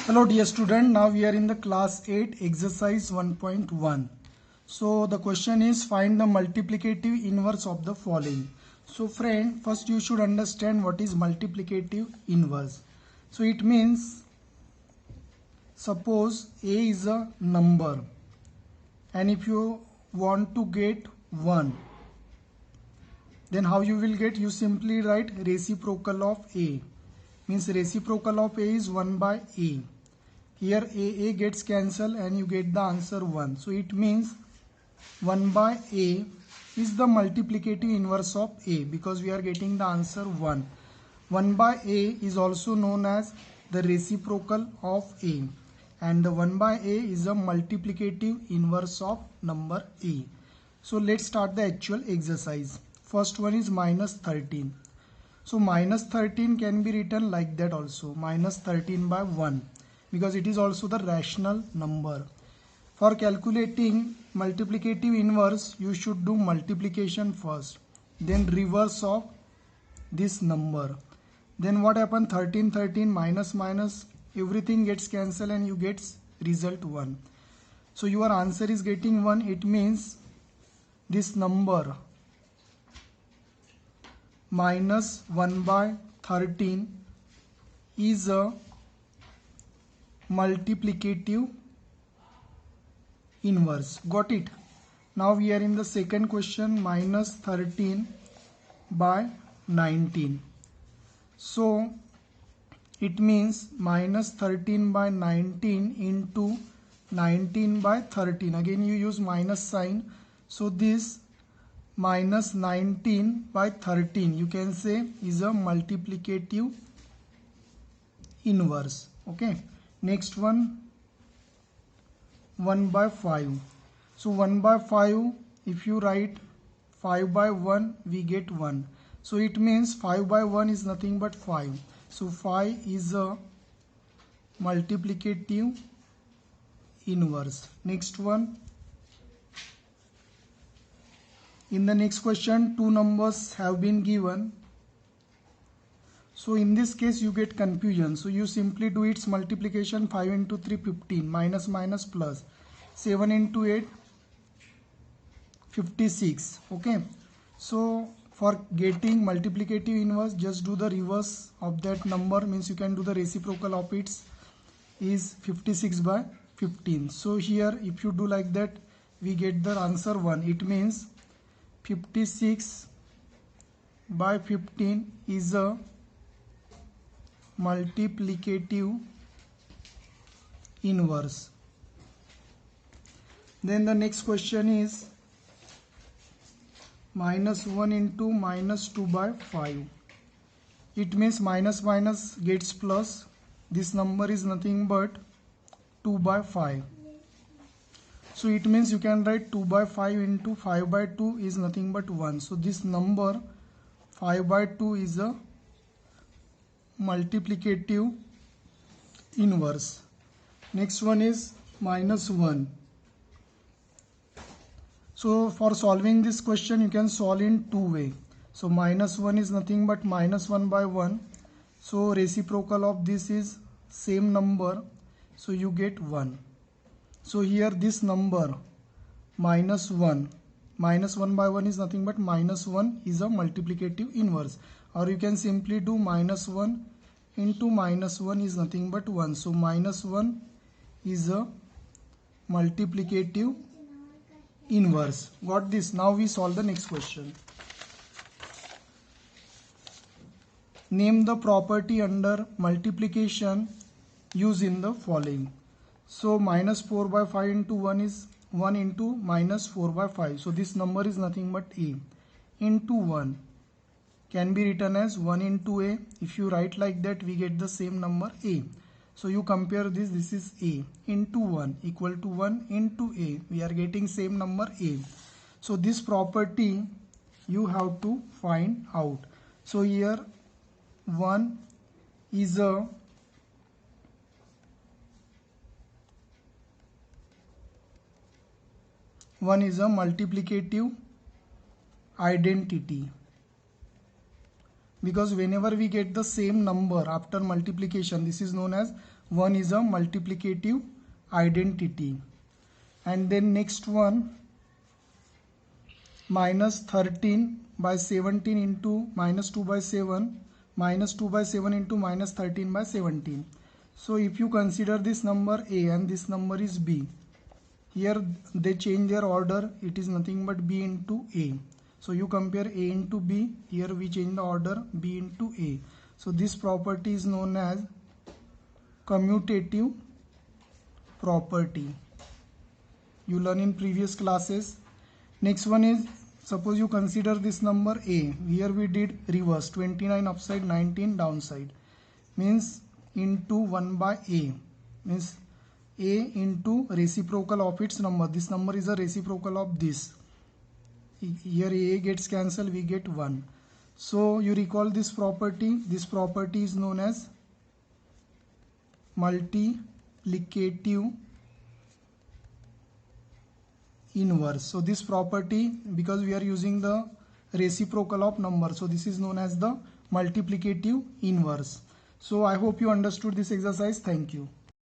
Hello dear student, now we are in the class 8 exercise 1.1. So the question is find the multiplicative inverse of the following. So friend, first you should understand what is multiplicative inverse. So it means suppose A is a number and if you want to get 1, then how you will get? You simply write reciprocal of A. Means reciprocal of A is 1 by A. Here A gets cancelled and you get the answer 1. So it means 1 by A is the multiplicative inverse of A because we are getting the answer 1. 1 by A is also known as the reciprocal of A, and the 1 by A is a multiplicative inverse of number A. So let's start the actual exercise. First one is minus 13. So minus 13 can be written like that also, minus 13 by 1, because it is also the rational number. For calculating multiplicative inverse, you should do multiplication first, then reverse of this number. Then what happens? 13 minus minus, everything gets cancelled and you get result 1. So your answer is getting 1. It means this number minus 1 by 13 is a multiplicative inverse. Got it? Now we are in the second question, minus 13 by 19. So it means minus 13 by 19 into 19 by 13. Again you use minus sign. So this minus 19 by 13 you can say is a multiplicative inverse. Okay. Next one, 1 by 5. So 1 by 5, if you write 5 by 1, we get 1. So it means 5 by 1 is nothing but 5. So 5 is a multiplicative inverse. Next one. In the next question, two numbers have been given. So in this case you get confusion. So you simply do its multiplication. 5 into 3, 15, minus minus plus, 7 into 8, 56. Okay. So for getting multiplicative inverse, just do the reverse of that number, means you can do the reciprocal of its is 56 by 15. So here if you do like that, we get the answer 1. It means 56 by 15 is a multiplicative inverse. Then the next question is minus 1 into minus 2 by 5. It means minus minus gets plus. This number is nothing but 2 by 5. So it means you can write 2 by 5 into 5 by 2 is nothing but 1. So this number 5 by 2 is a multiplicative inverse. Next one is minus 1. So for solving this question, you can solve in two ways. So minus 1 is nothing but minus 1 by 1. So reciprocal of this is same number. So you get 1. So here this number minus 1 by 1 is nothing but minus 1 is a multiplicative inverse. Or you can simply do minus 1 into minus 1 is nothing but 1. So minus 1 is a multiplicative inverse. Got this? Now we solve the next question. Name the property under multiplication used in the following. So minus 4 by 5 into 1 is 1 into minus 4 by 5. So this number is nothing but A into 1 can be written as 1 into A. If you write like that, we get the same number A. So you compare this, this is A into 1 equal to 1 into A. We are getting same number A. So this property you have to find out. So here 1 is a multiplicative identity, because whenever we get the same number after multiplication, this is known as 1 is a multiplicative identity. And then next one, minus 13 by 17 into minus 2 by 7, minus 2 by 7 into minus 13 by 17. So if you consider this number A and this number is B, here they change their order, it is nothing but B into A. So you compare A into B, here we change the order B into A. So this property is known as commutative property. You learn in previous classes. Next one is, suppose you consider this number A. Here we did reverse, 29 upside, 19 downside. Means into 1 by A. Means A into reciprocal of its number. This number is a reciprocal of this. Here A gets cancelled, we get 1. So you recall this property. This property is known as multiplicative inverse. So this property, because we are using the reciprocal of number, so this is known as the multiplicative inverse. So I hope you understood this exercise. Thank you.